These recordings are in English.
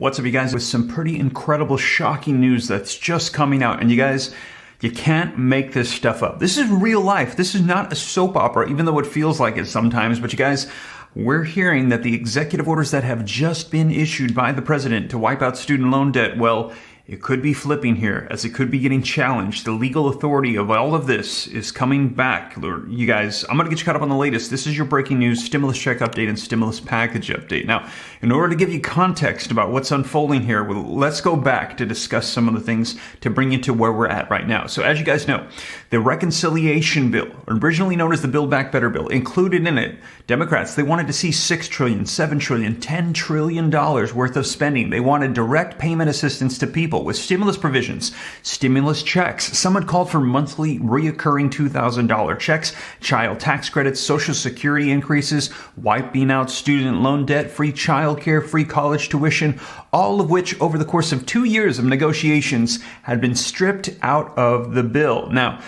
What's up, you guys, with some pretty incredible, shocking news that's just coming out. And you guys, you can't make this stuff up. This is real life. This is not a soap opera, even though it feels like it sometimes. But you guys, we're hearing that the executive orders that have just been issued by the president to wipe out student loan debt, well, it could be flipping here, as it could be getting challenged. The legal authority of all of this is coming back. You guys, I'm going to get you caught up on the latest. This is your breaking news stimulus check update and stimulus package update. Now, in order to give you context about what's unfolding here, let's go back to discuss some of the things to bring you to where we're at right now. So as you guys know, the reconciliation bill, originally known as the Build Back Better bill, included in it, Democrats, they wanted to see $6 trillion, $7 trillion, $10 trillion worth of spending. They wanted direct payment assistance to people with stimulus provisions, stimulus checks. Some had called for monthly reoccurring $2,000 checks, child tax credits, Social Security increases, wiping out student loan debt, free childcare, free college tuition, all of which over the course of 2 years of negotiations had been stripped out of the bill. Now,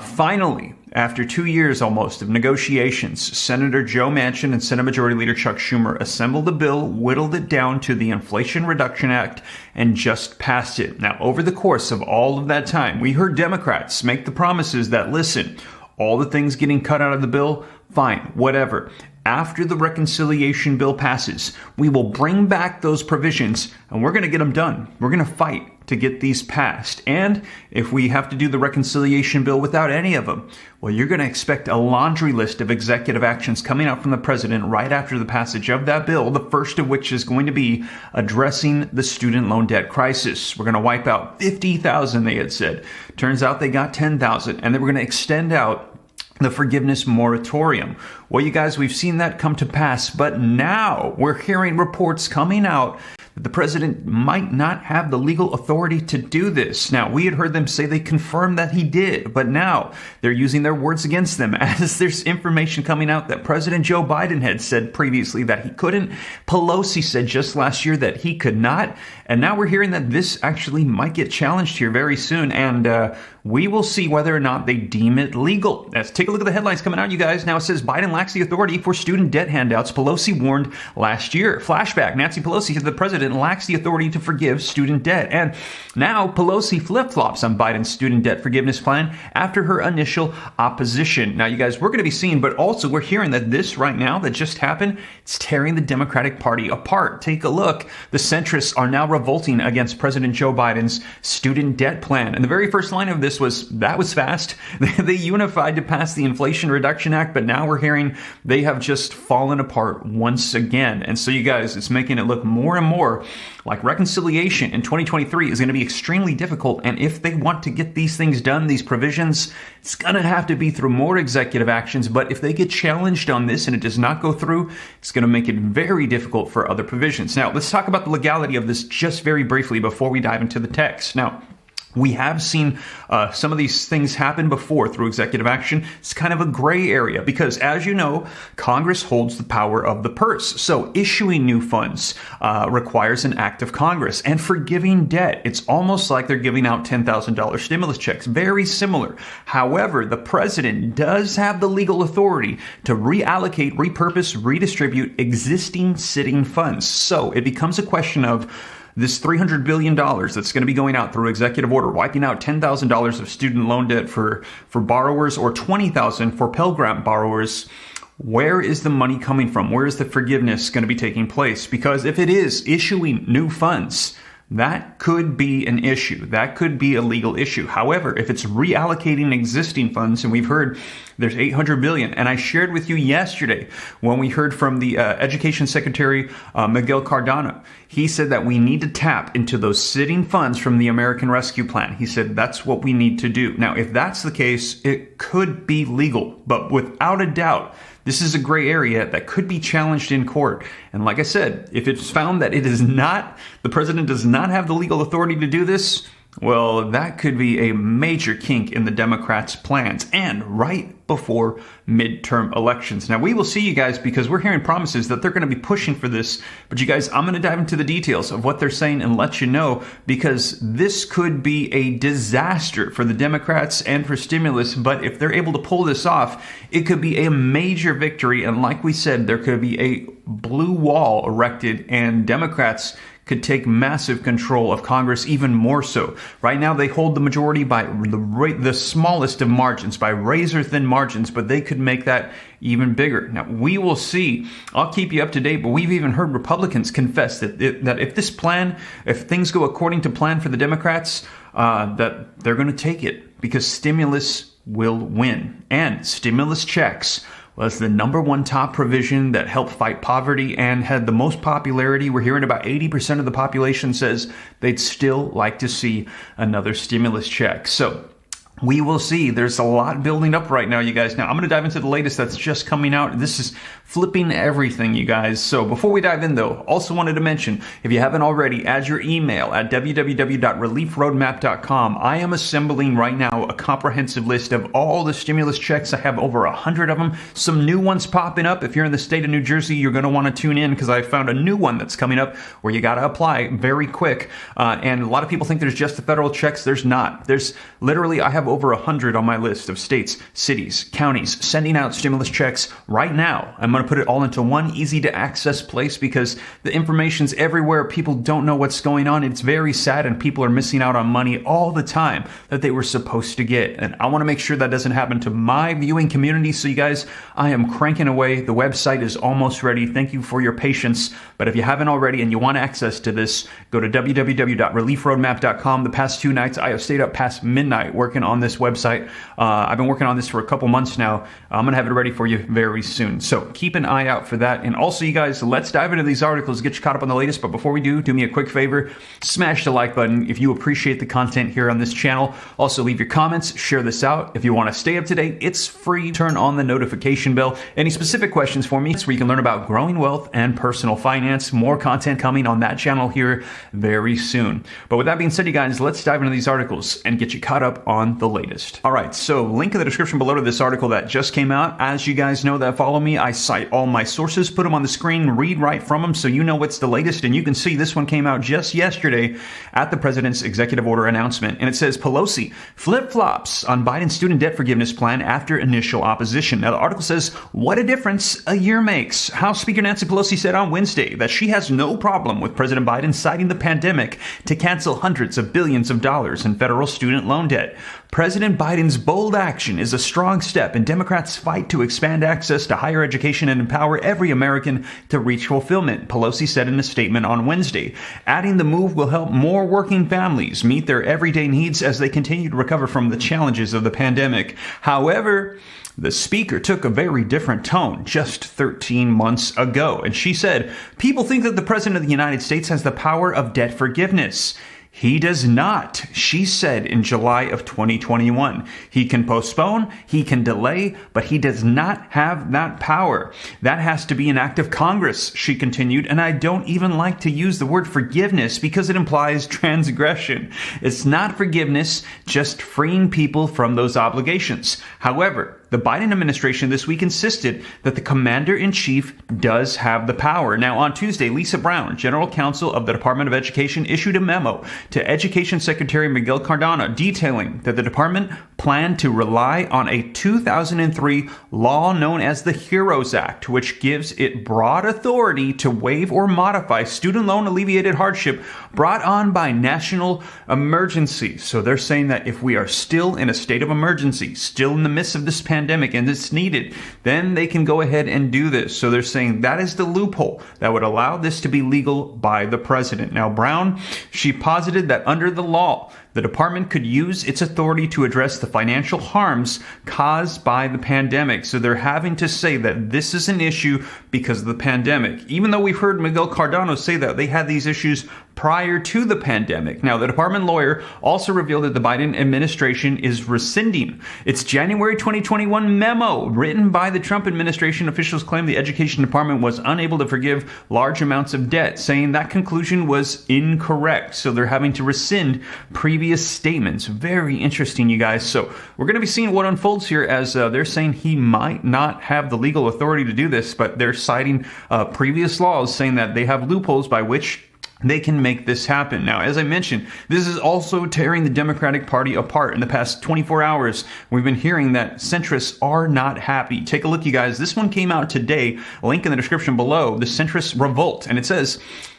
finally, after 2 years almost of negotiations, Senator Joe Manchin and Senate Majority Leader Chuck Schumer assembled the bill, whittled it down to the Inflation Reduction Act, and just passed it. Now, over the course of all of that time, we heard Democrats make the promises that, listen, all the things getting cut out of the bill, fine, whatever. After the reconciliation bill passes, we will bring back those provisions and we're going to get them done. We're going to fight to get these passed. And if we have to do the reconciliation bill without any of them, well, you're going to expect a laundry list of executive actions coming out from the president right after the passage of that bill, the first of which is going to be addressing the student loan debt crisis. We're going to wipe out 50,000, they had said. Turns out they got 10,000, and then we're going to extend out the forgiveness moratorium. Well, you guys, we've seen that come to pass, but now we're hearing reports coming out that the president might not have the legal authority to do this. Now, we had heard them say they confirmed that he did, but now they're using their words against them, as there's information coming out that President Joe Biden had said previously that he couldn't. Pelosi said just last year that he could not. And now we're hearing that this actually might get challenged here very soon. And we will see whether or not they deem it legal. Let's take a look at the headlines coming out, you guys. Now it says Biden lacks the authority for student debt handouts. Pelosi warned last year. Flashback. Nancy Pelosi said the president lacks the authority to forgive student debt. And now Pelosi flip-flops on Biden's student debt forgiveness plan after her initial opposition. Now, you guys, we're going to be seeing, but also we're hearing that this right now that just happened, it's tearing the Democratic Party apart. Take a look. The centrists are now revolting against President Joe Biden's student debt plan. And the very first line of this was, that was fast. They unified to pass the Inflation Reduction Act, but now we're hearing they have just fallen apart once again. And so, you guys, it's making it look more and more like reconciliation in 2023 is going to be extremely difficult. And if they want to get these things done, these provisions, it's going to have to be through more executive actions. But if they get challenged on this and it does not go through, it's going to make it very difficult for other provisions. Now, let's talk about the legality of this just very briefly before we dive into the text. Now, we have seen some of these things happen before through executive action. It's kind of a gray area because, as you know, Congress holds the power of the purse. So issuing new funds requires an act of Congress. And forgiving debt, it's almost like they're giving out $10,000 stimulus checks. Very similar. However, the president does have the legal authority to reallocate, repurpose, redistribute existing sitting funds. So it becomes a question of this $300 billion that's going to be going out through executive order, wiping out $10,000 of student loan debt for borrowers or $20,000 for Pell Grant borrowers. Where is the money coming from? Where is the forgiveness going to be taking place? Because if it is issuing new funds, that could be an issue. That could be a legal issue. However, if it's reallocating existing funds, and we've heard there's $800 billion, and I shared with you yesterday when we heard from the Education Secretary Miguel Cardano, he said that we need to tap into those sitting funds from the American Rescue Plan. He said that's what we need to do. Now, if that's the case, it could be legal, but without a doubt, this is a gray area that could be challenged in court. And like I said, if it's found that it is not, the president does not have the legal authority to do this, well, that could be a major kink in the Democrats' plans, and right before midterm elections. Now, we will see, you guys, because we're hearing promises that they're going to be pushing for this. But you guys, I'm going to dive into the details of what they're saying and let you know, because this could be a disaster for the Democrats and for stimulus. But if they're able to pull this off, it could be a major victory. And like we said, there could be a blue wall erected, and Democrats could take massive control of Congress, even more so. Right now, they hold the majority by the smallest of margins, by razor-thin margins, but they could make that even bigger. Now, we will see. I'll keep you up to date, but we've even heard Republicans confess that if things go according to plan for the Democrats, that they're going to take it because stimulus will win. And stimulus checks was the number one top provision that helped fight poverty and had the most popularity. We're hearing about 80% of the population says they'd still like to see another stimulus check. So we will see. There's a lot building up right now, you guys. Now, I'm going to dive into the latest that's just coming out. This is flipping everything, you guys. So before we dive in, though, also wanted to mention, if you haven't already, add your email at www.reliefroadmap.com. I am assembling right now a comprehensive list of all the stimulus checks. I have over 100 of them. Some new ones popping up. If you're in the state of New Jersey, you're going to want to tune in because I found a new one that's coming up where you got to apply very quick. And a lot of people think there's just the federal checks. There's not. There's literally, I have over 100 on my list of states, cities, counties sending out stimulus checks right now. I'm going to put it all into one easy to access place because the information's everywhere. People don't know what's going on. It's very sad and people are missing out on money all the time that they were supposed to get. And I want to make sure that doesn't happen to my viewing community. So you guys, I am cranking away. The website is almost ready. Thank you for your patience. But if you haven't already and you want access to this, go to www.reliefroadmap.com. The past 2 nights, I have stayed up past midnight working on this website. I've been working on this for a couple months now. I'm going to have it ready for you very soon. So keep an eye out for that. And also, you guys, let's dive into these articles, get you caught up on the latest. But before we do me a quick favor, smash the like button if you appreciate the content here on this channel. Also, leave your comments, share this out. If you want to stay up to date, it's free. Turn on the notification bell. Any specific questions for me, where you can learn about growing wealth and personal finance. More content coming on that channel here very soon. But with that being said, you guys, let's dive into these articles and get you caught up on the latest. All right, so link in the description below to this article that just came out. As you guys know that follow me, I cite all my sources, put them on the screen, read right from them so you know what's the latest. And you can see this one came out just yesterday at the president's executive order announcement. And it says Pelosi flip-flops on Biden's student debt forgiveness plan after initial opposition. Now, the article says, what a difference a year makes. House Speaker Nancy Pelosi said on Wednesday that she has no problem with President Biden citing the pandemic to cancel hundreds of billions of dollars in federal student loan debt. President Biden's bold action is a strong step in Democrats' fight to expand access to higher education and empower every American to reach fulfillment, Pelosi said in a statement on Wednesday, adding the move will help more working families meet their everyday needs as they continue to recover from the challenges of the pandemic. However, the speaker took a very different tone just 13 months ago, and she said, people think that the president of the United States has the power of debt forgiveness. He does not, she said in July of 2021. He can postpone, he can delay, but he does not have that power. That has to be an act of Congress, she continued, and I don't even like to use the word forgiveness because it implies transgression. It's not forgiveness, just freeing people from those obligations. However, the Biden administration this week insisted that the commander-in-chief does have the power. Now, on Tuesday, Lisa Brown, general counsel of the Department of Education, issued a memo to Education Secretary Miguel Cardona detailing that the department planned to rely on a 2003 law known as the HEROES Act, which gives it broad authority to waive or modify student loan alleviated hardship brought on by national emergency. So they're saying that if we are still in a state of emergency, still in the midst of this pandemic and it's needed, then they can go ahead and do this. So they're saying that is the loophole that would allow this to be legal by the president. Now, Brown, she posited that under the law, the department could use its authority to address the financial harms caused by the pandemic. So they're having to say that this is an issue because of the pandemic, even though we've heard Miguel Cardona say that they had these issues prior to the pandemic. Now, the department lawyer also revealed that the Biden administration is rescinding its January 2021 memo written by the Trump administration. Officials claim the Education Department was unable to forgive large amounts of debt, saying that conclusion was incorrect. So they're having to rescind previous statements. Very interesting, you guys. So we're going to be seeing what unfolds here as they're saying he might not have the legal authority to do this, but they're citing previous laws saying that they have loopholes by which they can make this happen. Now, as I mentioned, this is also tearing the Democratic Party apart. In the past 24 hours, we've been hearing that centrists are not happy. Take a look, you guys. This one came out today. Link in the description below. The centrist revolt. And it says,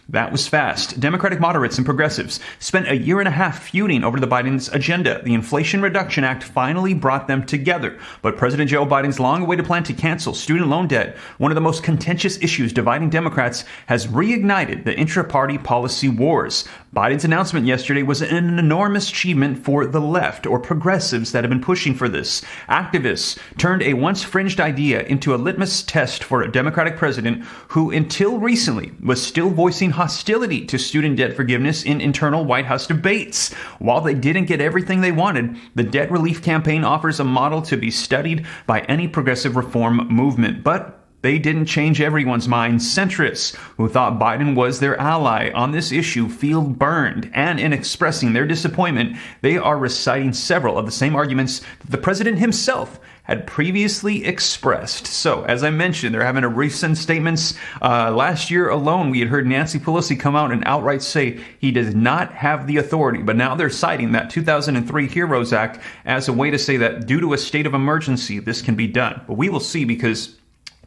That was fast. Democratic moderates and progressives spent a year and a half feuding over the Biden's agenda. The Inflation Reduction Act finally brought them together. But President Joe Biden's long-awaited plan to cancel student loan debt, one of the most contentious issues dividing Democrats, has reignited the intra-party policy wars. Biden's announcement yesterday was an enormous achievement for the left, or progressives that have been pushing for this. Activists turned a once fringed idea into a litmus test for a Democratic president who, until recently, was still voicing hostility to student debt forgiveness in internal White House debates. While they didn't get everything they wanted, the debt relief campaign offers a model to be studied by any progressive reform movement. But they didn't change everyone's mind. Centrists who thought Biden was their ally on this issue feel burned, and in expressing their disappointment, they are reciting several of the same arguments that the president himself had previously expressed. So, as I mentioned, they're having a recent statements. Last year alone, we had heard Nancy Pelosi come out and outright say he does not have the authority. But now they're citing that 2003 HEROES Act as a way to say that due to a state of emergency, this can be done. But we will see, because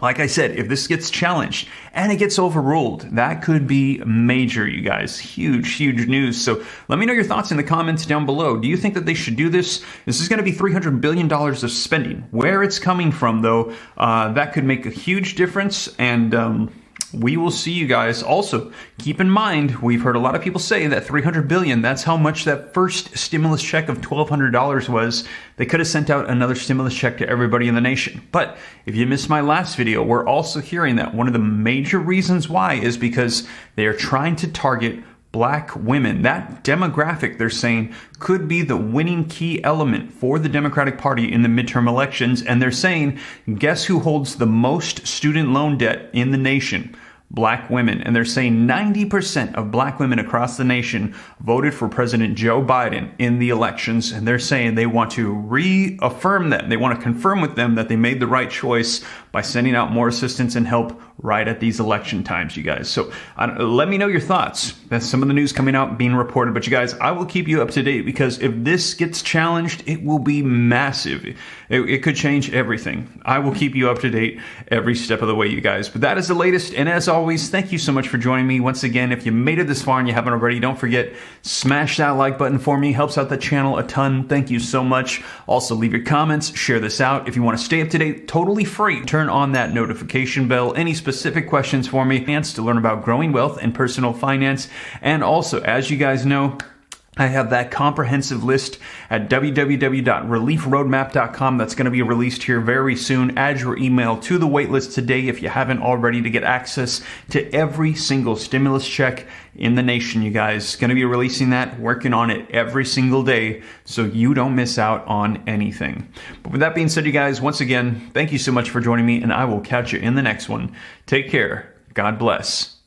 like I said, if this gets challenged and it gets overruled, that could be major, you guys. Huge, huge news. So let me know your thoughts in the comments down below. Do you think that they should do this? This is going to be $300 billion of spending. Where it's coming from, though, that could make a huge difference. And we will see, you guys. Also, keep in mind, we've heard a lot of people say that $300 billion, that's how much that first stimulus check of $1,200 was. They could have sent out another stimulus check to everybody in the nation. But if you missed my last video, we're also hearing that one of the major reasons why is because they are trying to target Black women. That demographic, they're saying, could be the winning key element for the Democratic Party in the midterm elections. And they're saying, guess who holds the most student loan debt in the nation? Black women. And they're saying 90% of Black women across the nation voted for President Joe Biden in the elections. And they're saying they want to reaffirm that. They want to confirm with them that they made the right choice by sending out more assistance and help right at these election times, you guys. So let me know your thoughts. That's some of the news coming out being reported. But you guys, I will keep you up to date, because if this gets challenged, it will be massive. It could change everything. I will keep you up to date every step of the way, you guys. But that is the latest. And as always, thank you so much for joining me. Once again, if you made it this far and you haven't already, don't forget, smash that like button for me. Helps out the channel a ton. Thank you so much. Also, leave your comments, share this out. If you want to stay up to date, totally free, turn on that notification bell. Any specific questions for me, and to learn about growing wealth and personal finance. And also, as you guys know, I have that comprehensive list at www.reliefroadmap.com that's going to be released here very soon. Add your email to the waitlist today if you haven't already, to get access to every single stimulus check in the nation, you guys. Going to be releasing that, working on it every single day so you don't miss out on anything. But with that being said, you guys, once again, thank you so much for joining me, and I will catch you in the next one. Take care. God bless.